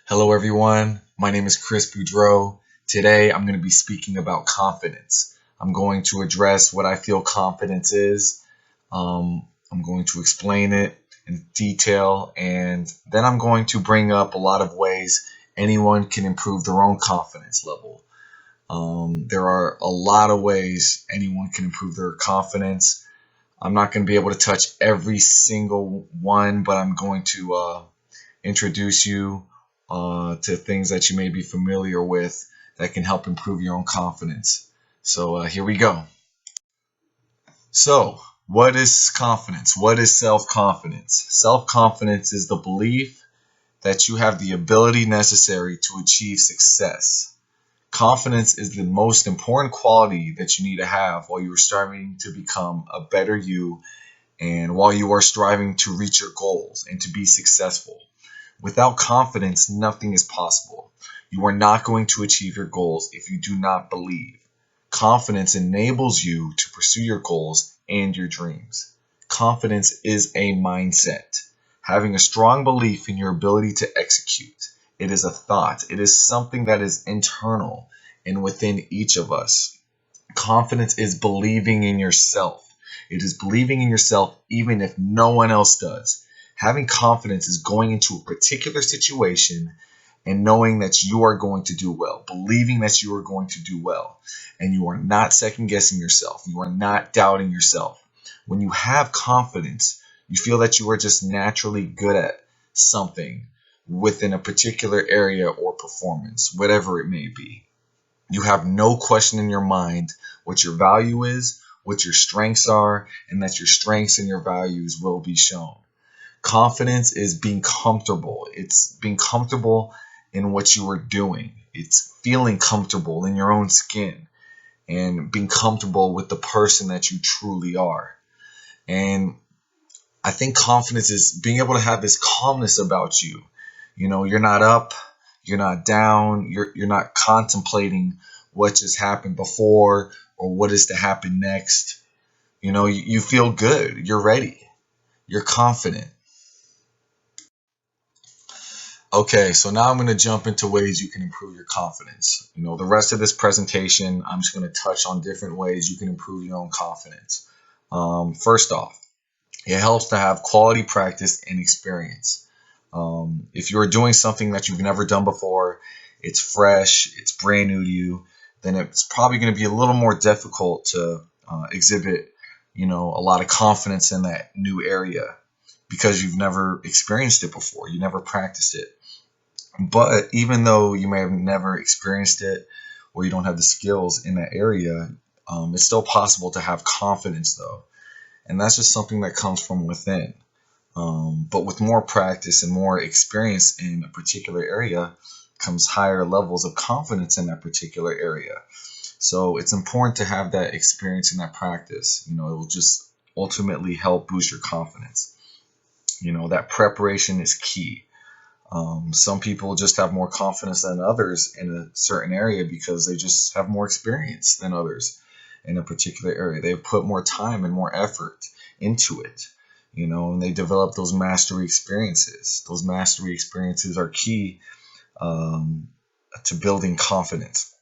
Hello, everyone. My name is Chris Boudreau. Today, I'm going to be speaking about confidence. I'm going to address what I feel confidence is. I'm going to explain it in detail, and then I'm going to bring up a lot of ways anyone can improve their own confidence level. There are a lot of ways anyone can improve their confidence. I'm not going to be able to touch every single one, but I'm going to introduce you to things that you may be familiar with that can help improve your own confidence. So here we go. So, what is confidence? What is self confidence? Self confidence is the belief that you have the ability necessary to achieve success. Confidence is the most important quality that you need to have while you are striving to become a better you and while you are striving to reach your goals and to be successful. Without confidence, nothing is possible. You are not going to achieve your goals if you do not believe. Confidence enables you to pursue your goals and your dreams. Confidence is a mindset, having a strong belief in your ability to execute. It is a thought, it is something that is internal and within each of us. Confidence is believing in yourself. It is believing in yourself even if no one else does. Having confidence is going into a particular situation and knowing that you are going to do well, believing that you are going to do well, and you are not second guessing yourself. You are not doubting yourself. When you have confidence, you feel that you are just naturally good at something within a particular area or performance, whatever it may be. You have no question in your mind what your value is, what your strengths are, and that your strengths and your values will be shown. Confidence is being comfortable. It's being comfortable in what you are doing. It's feeling comfortable in your own skin and being comfortable with the person that you truly are. And I think confidence is being able to have this calmness about you. You know, you're not up, you're not down, you're not contemplating what just happened before or what is to happen next. You know, you feel good, you're ready, you're confident. Okay, so now I'm going to jump into ways you can improve your confidence. You know, the rest of this presentation, I'm just going to touch on different ways you can improve your own confidence. First off, it helps to have quality practice and experience. If you're doing something that you've never done before, it's fresh, it's brand new to you, then it's probably going to be a little more difficult to exhibit, a lot of confidence in that new area because you've never experienced it before, you never practiced it. But even though you may have never experienced it or you don't have the skills in that area, it's still possible to have confidence though. And that's just something that comes from within. But with more practice and more experience in a particular area comes higher levels of confidence in that particular area. So it's important to have that experience and that practice. It will just ultimately help boost your confidence. That preparation is key. Some people just have more confidence than others in a certain area because they just have more experience than others in a particular area. They've put more time and more effort into it, and they develop those mastery experiences. Those mastery experiences are key to building confidence.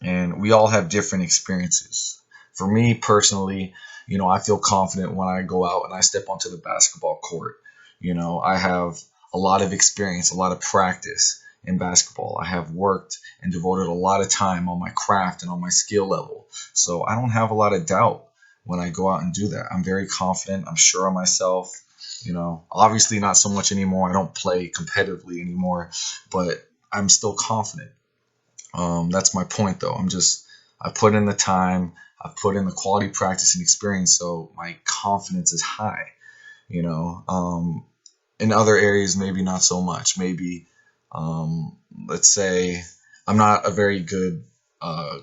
And we all have different experiences. For me personally, I feel confident when I go out and I step onto the basketball court. I have a lot of experience, a lot of practice in basketball. I have worked and devoted a lot of time on my craft and on my skill level. So I don't have a lot of doubt when I go out and do that. I'm very confident. I'm sure of myself. Obviously not so much anymore. I don't play competitively anymore, but I'm still confident. That's my point though. I put in the time, I put in the quality practice and experience, so my confidence is high. You know, in other areas, maybe not so much. Maybe, let's say I'm not a very good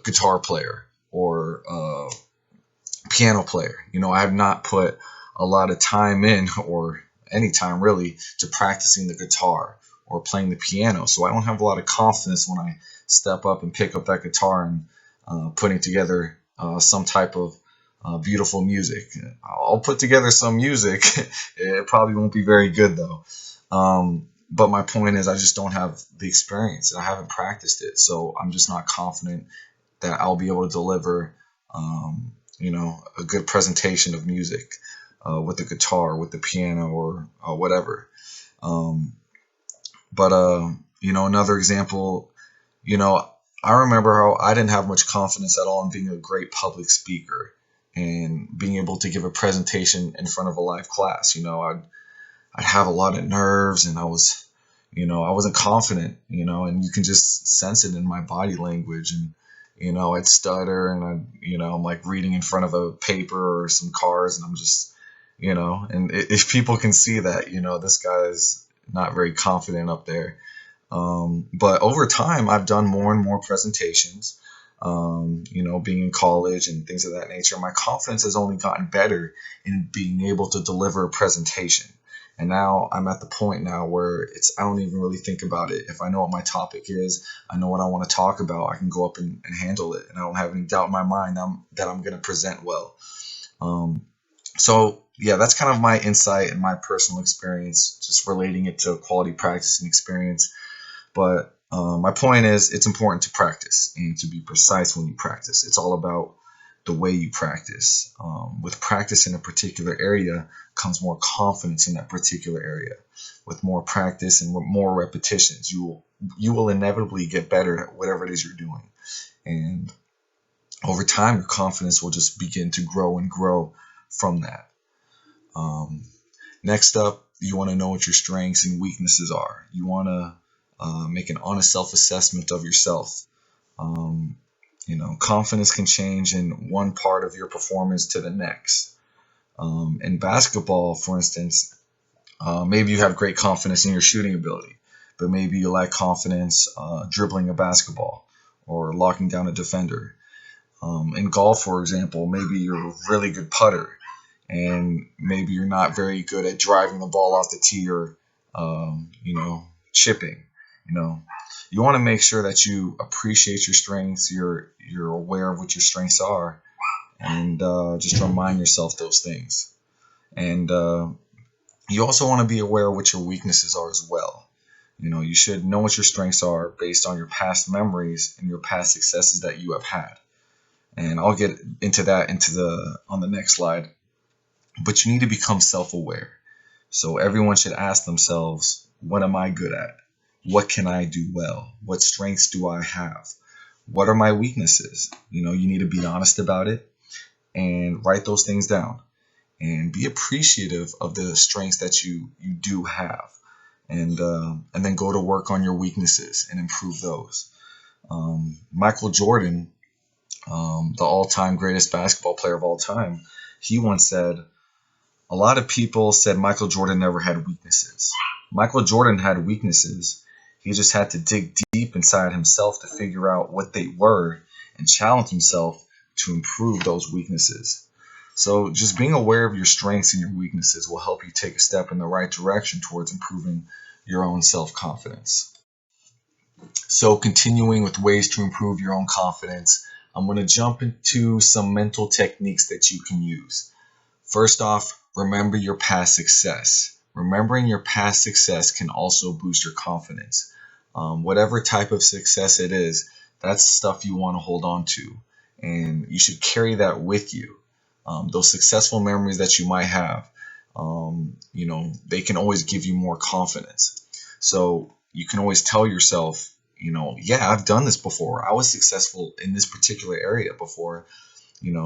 guitar player or piano player. I have not put a lot of time in, or any time really, to practicing the guitar or playing the piano. So I don't have a lot of confidence when I step up and pick up that guitar and putting together some type of beautiful music. I'll put together some music. It probably won't be very good though. But my point is, I just don't have the experience and I haven't practiced it. So I'm just not confident that I'll be able to deliver, a good presentation of music with the guitar, with the piano, or whatever. Um, but another example, you know, I remember how I didn't have much confidence at all in being a great public speaker and being able to give a presentation in front of a live class. I'd have a lot of nerves, and I wasn't confident, and you can just sense it in my body language. And, I'd stutter, and I'm like reading in front of a paper or some cars, and I'm just, and if people can see that, this guy's not very confident up there. But over time, I've done more and more presentations. Being in college and things of that nature, my confidence has only gotten better in being able to deliver a presentation. And now I'm at the point now where I don't even really think about it. If I know what my topic is, I know what I want to talk about, I can go up and handle it. And I don't have any doubt in my mind that I'm going to present well. So yeah, that's kind of my insight and my personal experience, just relating it to quality practice and experience. But my point is, it's important to practice and to be precise when you practice. It's all about the way you practice. With practice in a particular area comes more confidence in that particular area. With more practice and more repetitions, you will inevitably get better at whatever it is you're doing. And over time, your confidence will just begin to grow and grow from that. Next up, you want to know what your strengths and weaknesses are. You want to make an honest self-assessment of yourself. Confidence can change in one part of your performance to the next. In basketball, for instance, maybe you have great confidence in your shooting ability, but maybe you lack confidence dribbling a basketball or locking down a defender. In golf, for example, maybe you're a really good putter, and maybe you're not very good at driving the ball off the tee or, chipping. You know, you want to make sure that you appreciate your strengths. You're aware of what your strengths are, and just remind yourself those things. And you also want to be aware of what your weaknesses are as well. You should know what your strengths are based on your past memories and your past successes that you have had. And I'll get into that on the next slide. But you need to become self-aware. So everyone should ask themselves, what am I good at? What can I do well? What strengths do I have? What are my weaknesses? You need to be honest about it and write those things down and be appreciative of the strengths that you do have, and then go to work on your weaknesses and improve those. Michael Jordan, the all-time greatest basketball player of all time, he once said, a lot of people said Michael Jordan never had weaknesses. Michael Jordan had weaknesses. He just had to dig deep inside himself to figure out what they were and challenge himself to improve those weaknesses. So just being aware of your strengths and your weaknesses will help you take a step in the right direction towards improving your own self-confidence. So continuing with ways to improve your own confidence, I'm going to jump into some mental techniques that you can use. First off, remember your past success. Remembering your past success can also boost your confidence. Whatever type of success it is, that's stuff you want to hold on to. And you should carry that with you. Those successful memories that you might have, they can always give you more confidence. So you can always tell yourself, yeah, I've done this before. I was successful in this particular area before,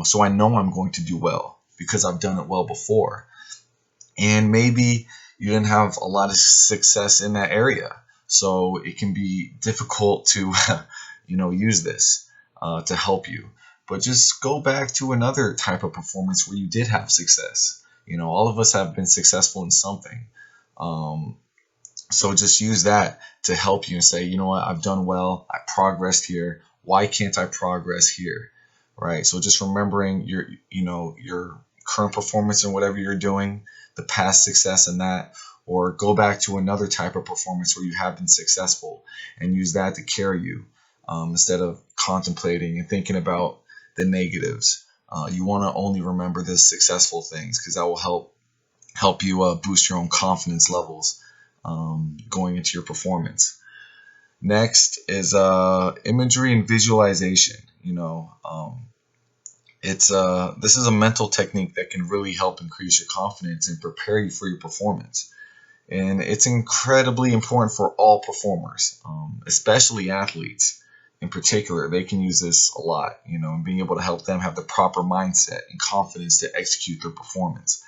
so I know I'm going to do well because I've done it well before. And maybe you didn't have a lot of success in that area, so it can be difficult to, use this to help you. But just go back to another type of performance where you did have success. All of us have been successful in something. So just use that to help you and say, you know what, I've done well. I progressed here. Why can't I progress here? Right. So just remembering your current performance and whatever you're doing, the past success in that, or go back to another type of performance where you have been successful and use that to carry you, instead of contemplating and thinking about the negatives. You want to only remember the successful things because that will help you boost your own confidence levels. going into your performance. Next is imagery and visualization. It's this is a mental technique that can really help increase your confidence and prepare you for your performance. And it's incredibly important for all performers, especially athletes in particular. They can use this a lot, and being able to help them have the proper mindset and confidence to execute their performance.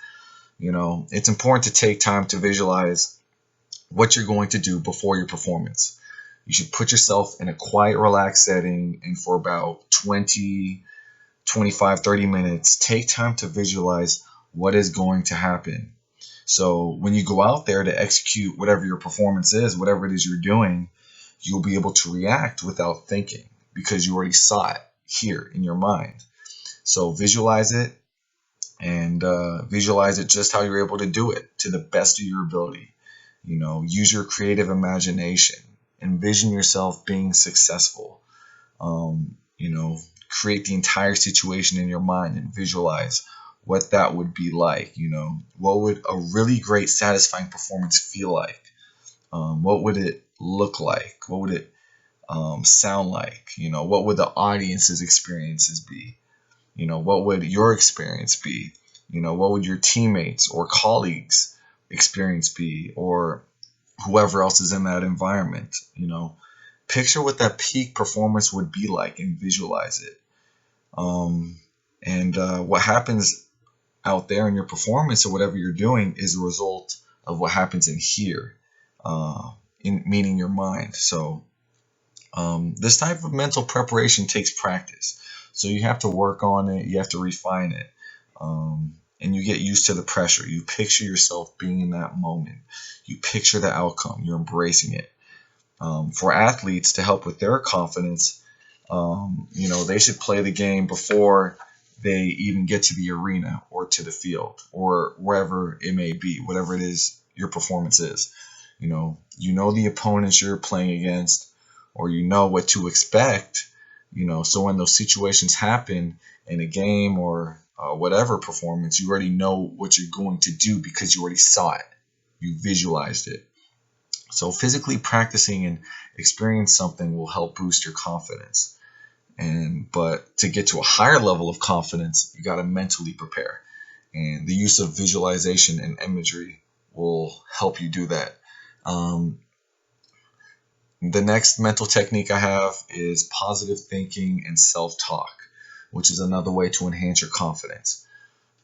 It's important to take time to visualize what you're going to do before your performance. You should put yourself in a quiet, relaxed setting, and for about 20, 25, 30 minutes, take time to visualize what is going to happen. So when you go out there to execute whatever your performance is, whatever it is you're doing, you'll be able to react without thinking because you already saw it here in your mind. So visualize it, and visualize it just how you're able to do it to the best of your ability. Use your creative imagination. Envision yourself being successful. Create the entire situation in your mind and visualize what that would be like. What would a really great, satisfying performance feel like? What would it look like? What would it sound like? What would the audience's experiences be? What would your experience be? What would your teammates or colleagues' experience be, or whoever else is in that environment? Picture what that peak performance would be like and visualize it. And what happens out there in your performance or whatever you're doing is a result of what happens in here, meaning your mind. So this type of mental preparation takes practice. So you have to work on it, you have to refine it, and you get used to the pressure. You picture yourself being in that moment. You picture the outcome. You're embracing it. For athletes to help with their confidence, they should play the game before they even get to the arena or to the field or wherever it may be, whatever it is your performance is. The opponents you're playing against, or what to expect. So when those situations happen in a game or whatever performance, you already know what you're going to do because you already saw it. You visualized it. So physically practicing and experiencing something will help boost your confidence. But to get to a higher level of confidence, you got to mentally prepare. And the use of visualization and imagery will help you do that. The next mental technique I have is positive thinking and self-talk, which is another way to enhance your confidence.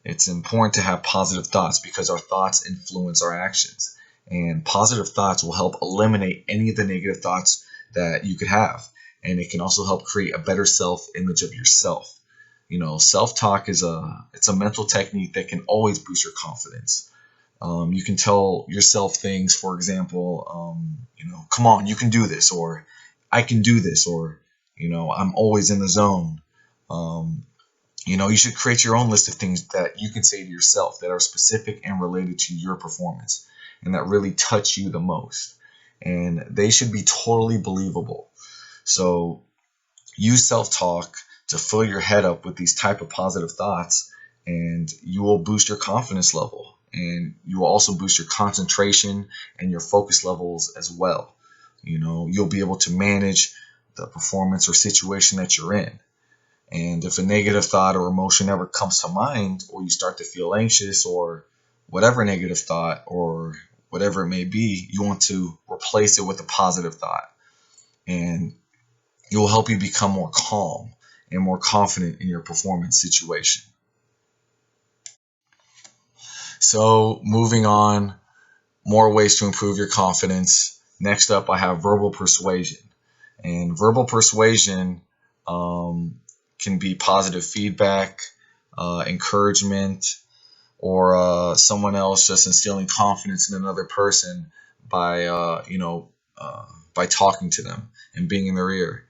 It's important to have positive thoughts because our thoughts influence our actions. And positive thoughts will help eliminate any of the negative thoughts that you could have. And it can also help create a better self-image of yourself. Self-talk is it's a mental technique that can always boost your confidence. You can tell yourself things, for example, come on, you can do this, or I can do this, or, I'm always in the zone. You should create your own list of things that you can say to yourself that are specific and related to your performance and that really touch you the most. And they should be totally believable. So use self-talk to fill your head up with these type of positive thoughts, and you will boost your confidence level. And you will also boost your concentration and your focus levels as well. You'll be able to manage the performance or situation that you're in. And if a negative thought or emotion ever comes to mind, or you start to feel anxious, or whatever negative thought or whatever it may be, you want to replace it with a positive thought. And it will help you become more calm and more confident in your performance situation. So moving on, more ways to improve your confidence. Next up, I have verbal persuasion. And verbal persuasion can be positive feedback, encouragement, or someone else just instilling confidence in another person by by talking to them and being in their ear.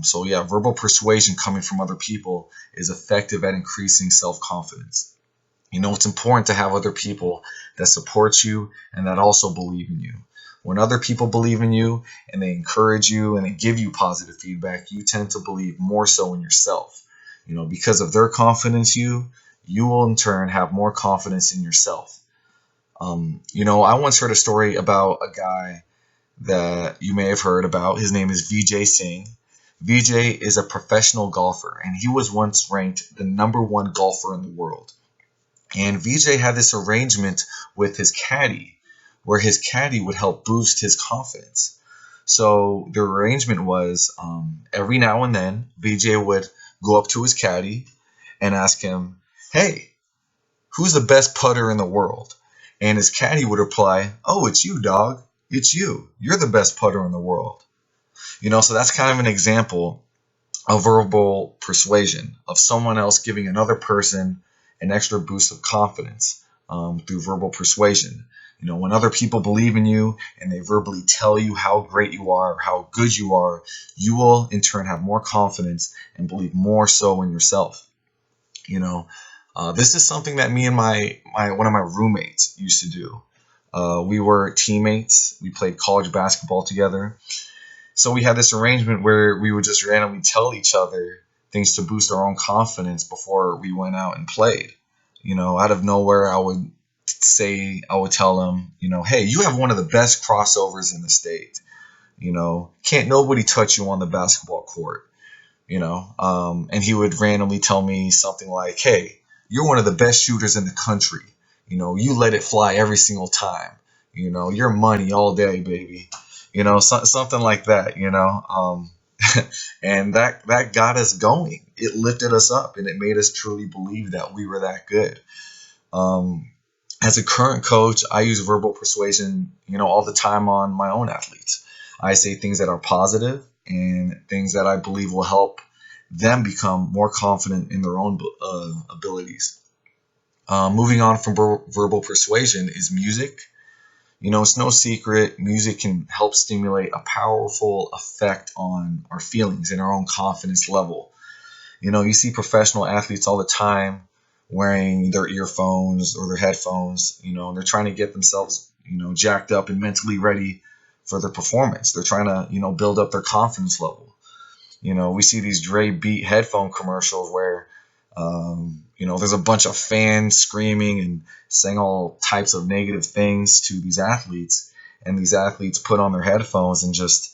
So yeah, verbal persuasion coming from other people is effective at increasing self-confidence. It's important to have other people that support you and that also believe in you. When other people believe in you and they encourage you and they give you positive feedback, you tend to believe more so in yourself. Because of their confidence you will in turn have more confidence in yourself. I once heard a story about a guy that you may have heard about. His name is VJ Singh. VJ is a professional golfer, and he was once ranked the number one golfer in the world. And VJ had this arrangement with his caddy, where his caddy would help boost his confidence. So the arrangement was every now and then, VJ would go up to his caddy and ask him, "Hey, who's the best putter in the world?" And his caddy would reply, "Oh, it's you, dog. It's you. You're the best putter in the world." So that's kind of an example of verbal persuasion, of someone else giving another person an extra boost of confidence through verbal persuasion. When other people believe in you and they verbally tell you how great you are, or how good you will in turn have more confidence and believe more so in yourself. This is something that me and my one of my roommates used to do. We were teammates. We played college basketball together. So we had this arrangement where we would just randomly tell each other things to boost our own confidence before we went out and played. Out of nowhere, I would tell him, "Hey, you have one of the best crossovers in the state. Can't nobody touch you on the basketball court." And he would randomly tell me something like, "Hey, you're one of the best shooters in the country. You let it fly every single time. You're money all day, baby." Something like that. And that got us going. It lifted us up, and it made us truly believe that we were that good. As a current coach, I use verbal persuasion, all the time on my own athletes. I say things that are positive and things that I believe will help them become more confident in their own abilities. Moving on from verbal persuasion is music. It's no secret, music can help stimulate a powerful effect on our feelings and our own confidence level. You see professional athletes all the time wearing their earphones or their headphones, and they're trying to get themselves, jacked up and mentally ready for their performance. They're trying to, build up their confidence level. We see these Dre Beat headphone commercials where, there's a bunch of fans screaming and saying all types of negative things to these athletes, and these athletes put on their headphones and just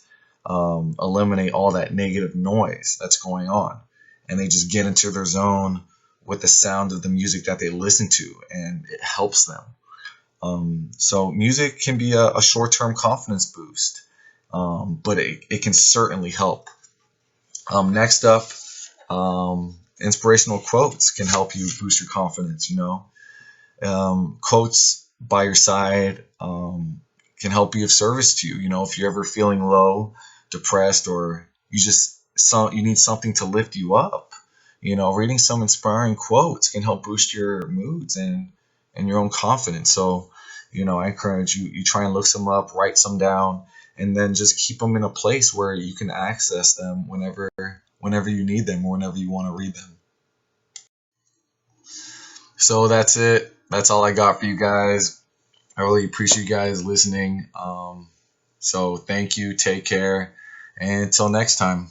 eliminate all that negative noise that's going on, and they just get into their zone with the sound of the music that they listen to, and it helps them. So music can be a short-term confidence boost, but it can certainly help. Next up, inspirational quotes can help you boost your confidence. Quotes by your side can help be of service to you. If you're ever feeling low, depressed, or you need something to lift you up. Reading some inspiring quotes can help boost your moods and your own confidence. So, I encourage you try and look some up, write some down, and then just keep them in a place where you can access them whenever you need them or whenever you want to read them. So that's it. That's all I got for you guys. I really appreciate you guys listening. So thank you. Take care. And until next time.